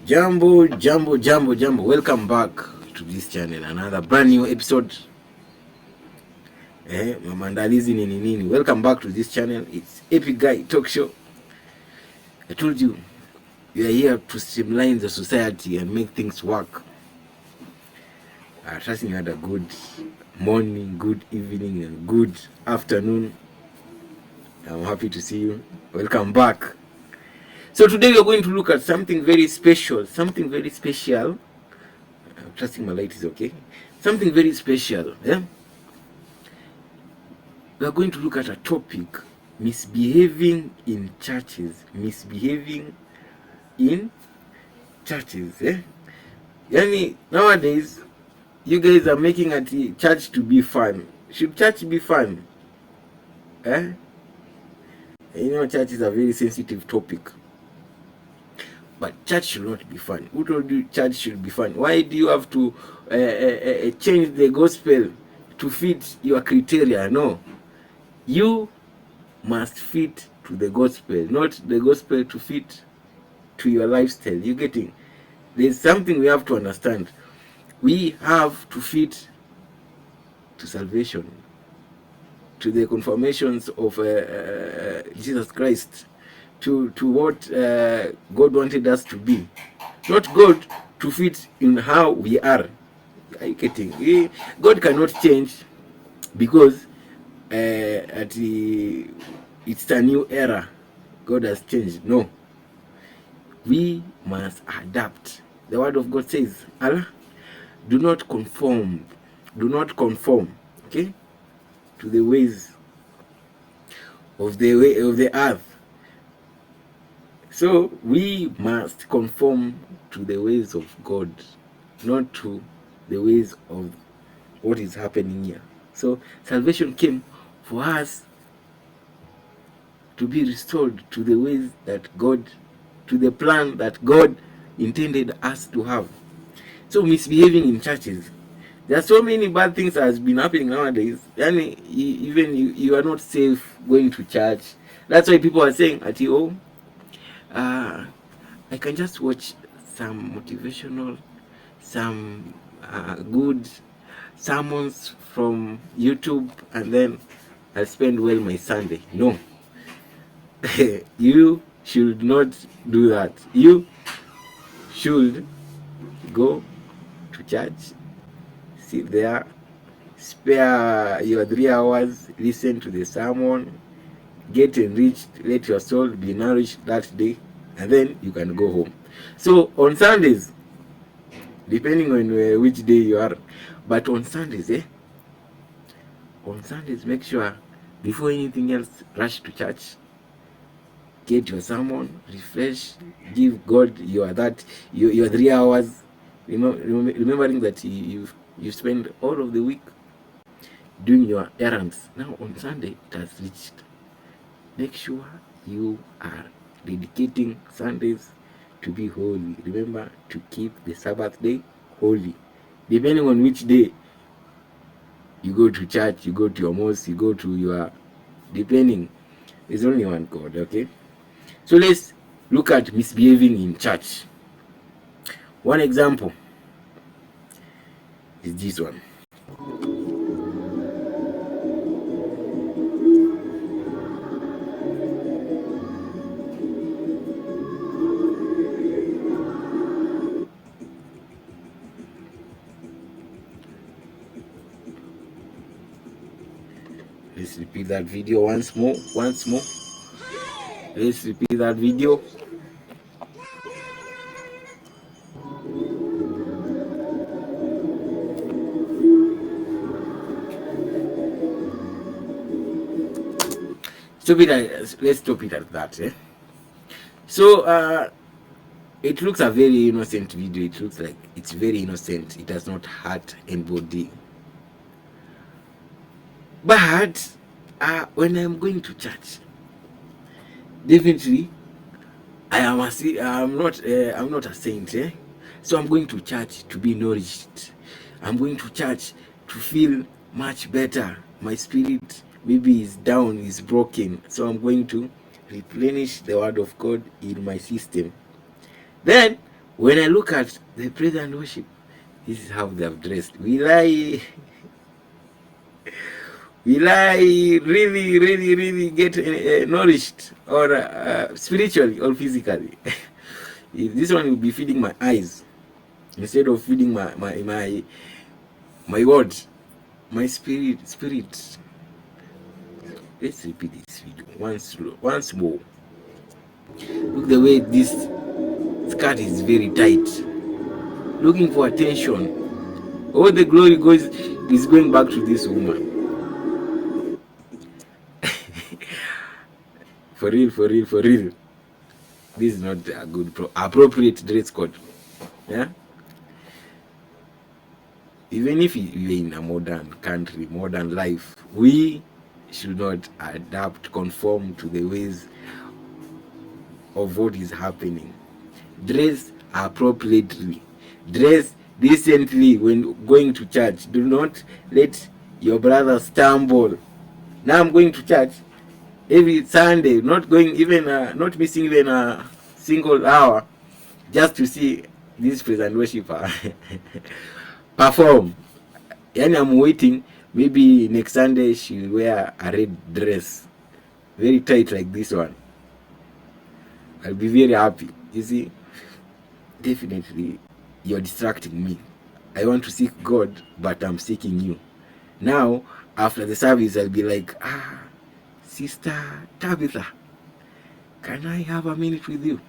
Jambo. Welcome back to this channel. Another brand new episode. Maandalizi nini. Welcome back to this channel. It's Epic Guy Talk Show. I told you, we are here to streamline the society and make things work. Trusting you had a good morning, good evening, and good afternoon. I'm happy to see you. Welcome back. So today we are going to look at something very special. I'm trusting my light is okay. Something very special. We are going to look at a topic: misbehaving in churches. Misbehaving in churches. Yani, nowadays, you guys are making a church to be fun. Should church be fun? You know, church is a very sensitive topic. But church should not be fun. Who told you church should be fun? Why do you have to change the gospel to fit your criteria? No. You must fit to the gospel, not the gospel to fit to your lifestyle. You getting? There's something we have to understand. We have to fit to salvation, to the confirmations of Jesus Christ, to what God wanted us to be, not God to fit in how we are. Are you getting? God cannot change because it's a new era. God has changed. No. We must adapt. The word of God says, Allah, do not conform, okay, to the ways of the earth. So we must conform to the ways of God, not to the ways of what is happening here. So salvation came for us to be restored to the ways that God, to the plan that God intended us to have. So misbehaving in churches. There are so many bad things that has been happening nowadays. Yani, even you are not safe going to church. That's why people are saying at home, I can just watch some motivational, some good sermons from YouTube, and then I'll spend well my Sunday. No. You should not do that. You should go to church, sit there, spare your 3 hours, listen to the sermon, get enriched, let your soul be nourished that day, and then you can go home. So on Sundays, depending on which day you are, but on Sundays, make sure before anything else, rush to church, get your sermon, refresh, give God your 3 hours, remembering that you spend all of the week doing your errands. Now on Sunday it has reached. Make sure you are dedicating Sundays to be holy. Remember to keep the Sabbath day holy. Depending on which day you go to church, you go to your mosque, you go to your, depending, there's only one God, okay? So let's look at misbehaving in church. One example is this one. Let's repeat that video once more. Let's repeat that video. Let's stop it at that. So it looks a very innocent video. It looks like it's very innocent. It does not hurt anybody. But when I'm going to church, definitely I'm not a saint. So I'm going to church to be nourished. I'm going to church to feel much better. My spirit maybe is down, is broken. So I'm going to replenish the word of God in my system. Then When I look at the praise and worship, this is how they have dressed. Will I really get nourished, or spiritually or physically? This one will be feeding my eyes instead of feeding my what? My spirit. Let's repeat this video once more. Look the way this skirt is very tight. Looking for attention. All the glory is going back to this woman. For real. This is not a good appropriate dress code. Yeah. Even if you're in a modern country, modern life, we should not adapt, conform to the ways of what is happening. Dress appropriately. Dress decently when going to church. Do not let your brother stumble. Now I'm going to church every Sunday, not missing even a single hour, just to see this praise and worshiper perform. And I'm waiting. Maybe next Sunday she'll wear a red dress, very tight like this one. I'll be very happy. You see, definitely you're distracting me. I want to seek God, but I'm seeking you. Now, after the service, I'll be like, Sister Tabitha, can I have a minute with you?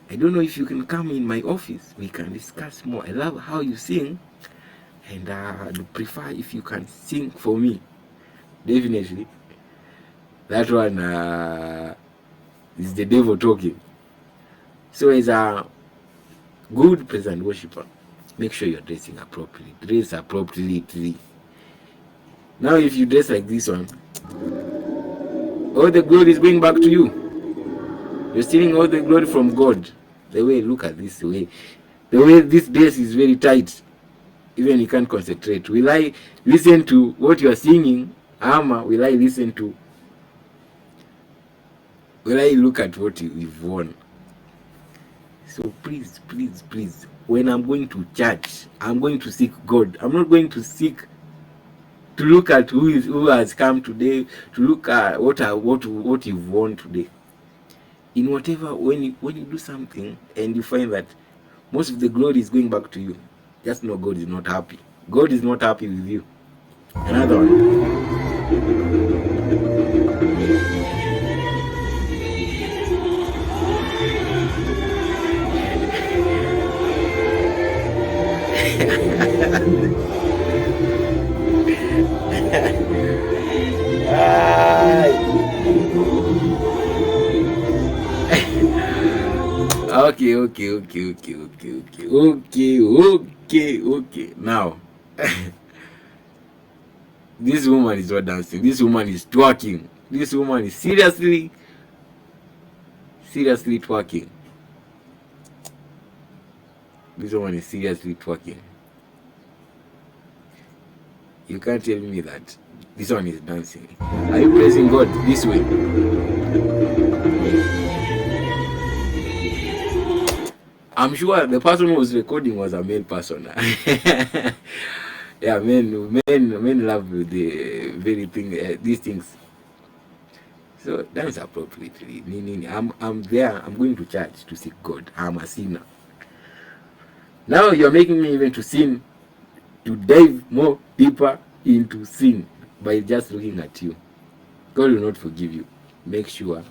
I don't know if you can come in my office. We can discuss more. I love how you sing, and I'd prefer if you can sing for me. Definitely. That one is the devil talking. So as a good praise and worshiper, make sure you're dressing appropriately. Dress appropriately. Now if you dress like this one, all the glory is going back to you. You're stealing all the glory from God. Look at this way. The way this dress is very tight. Even you can't concentrate. Will I listen to what you are singing? Will I look at what you've worn? So please, when I'm going to church, I'm going to seek God. I'm not going to seek to look at who has come today, to look at what you've worn today. In whatever, when you do something and you find that most of the glory is going back to you, just know God is not happy. God is not happy with you. Another one. Okay. Now, this woman is not dancing. This woman is twerking. This woman is seriously twerking. This woman is seriously twerking. You can't tell me that this one is dancing. Are you praising God this way? I'm sure the person who was recording was a male person. Yeah, men love the very thing, these things. So dance appropriately. I'm there. I'm going to church to seek God. I'm a sinner. Now you're making me even to sin, to dive more deeper into sin by just looking at you. God will not forgive you. Make sure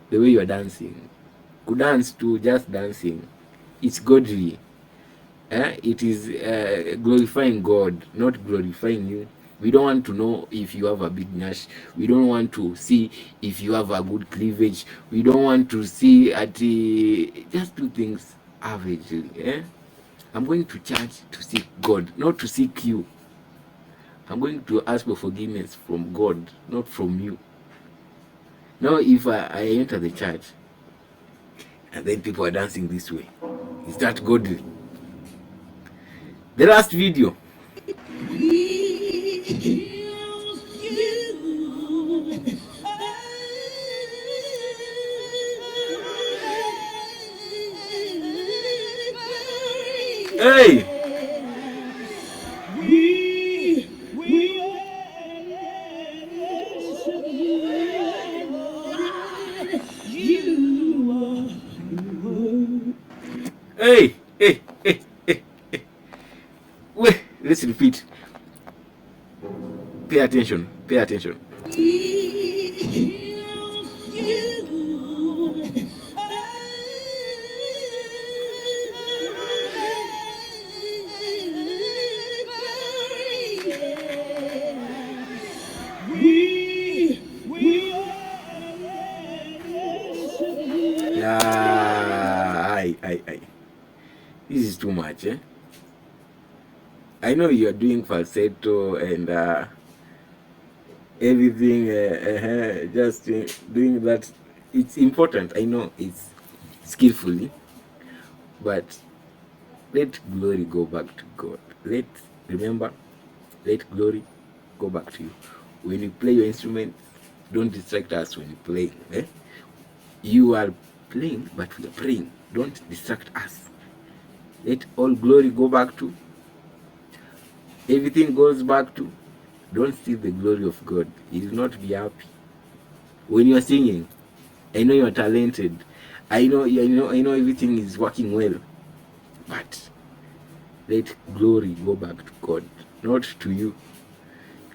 the way you are dancing, could dance to just dancing, it's godly. It is glorifying God, not glorifying you. We don't want to know if you have a big nash. We don't want to see if you have a good cleavage. We don't want to see just do things averagely. I'm going to church to seek God, not to seek you. I'm going to ask for forgiveness from God, not from you. Now, if I enter the church and then people are dancing this way, is that godly? The last video. Hey! Hey! Hey! Hey! Hey! Wait, let's repeat. Pay attention. Pay attention. Yeah, I. This is too much, eh? I know you are doing falsetto and everything, just doing that. It's important. I know it's skillfully, but let glory go back to God. Let glory go back to you. When you play your instrument, don't distract us when you play. Eh? You are playing, but we are praying. Don't distract us. Let all glory go back to. Everything goes back to. Don't steal the glory of God. He will not be happy. When you are singing, I know you are talented. I know everything is working well. But let glory go back to God, not to you.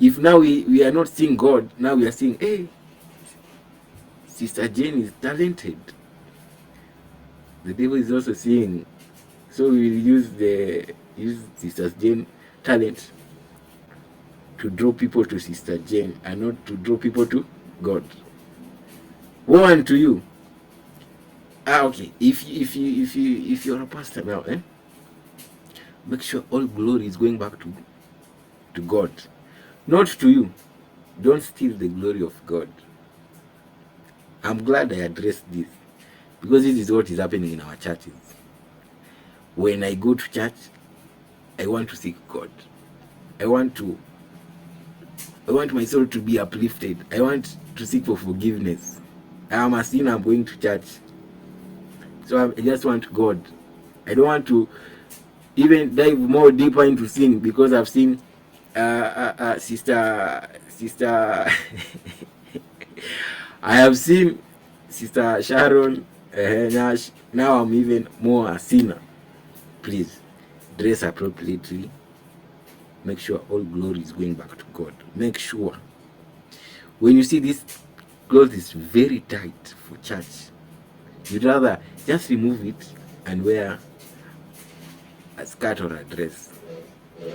If now we are not seeing God, now we are saying, hey, Sister Jane is talented. The devil is also seeing. So we will use Sister Jane talent to draw people to Sister Jane and not to draw people to God. Woe unto you. Okay. If you're a pastor now, make sure all glory is going back to God, not to you. Don't steal the glory of God. I'm glad I addressed this, because this is what is happening in our churches. When I go to church, I want to seek God. I want my soul to be uplifted. I want to seek for forgiveness. I am a sinner. I'm going to church, so I just want God. I don't want to even dive more deeper into sin, because I've seen sister I have seen Sister Sharon Nash. Now I'm even more a sinner. Please dress appropriately. Make sure all glory is going back to God. Make sure when you see this cloth is very tight for church, you'd rather just remove it and wear a skirt or a dress.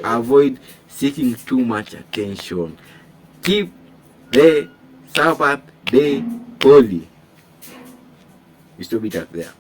Avoid seeking too much attention. Keep the Sabbath day holy. You stop it up there.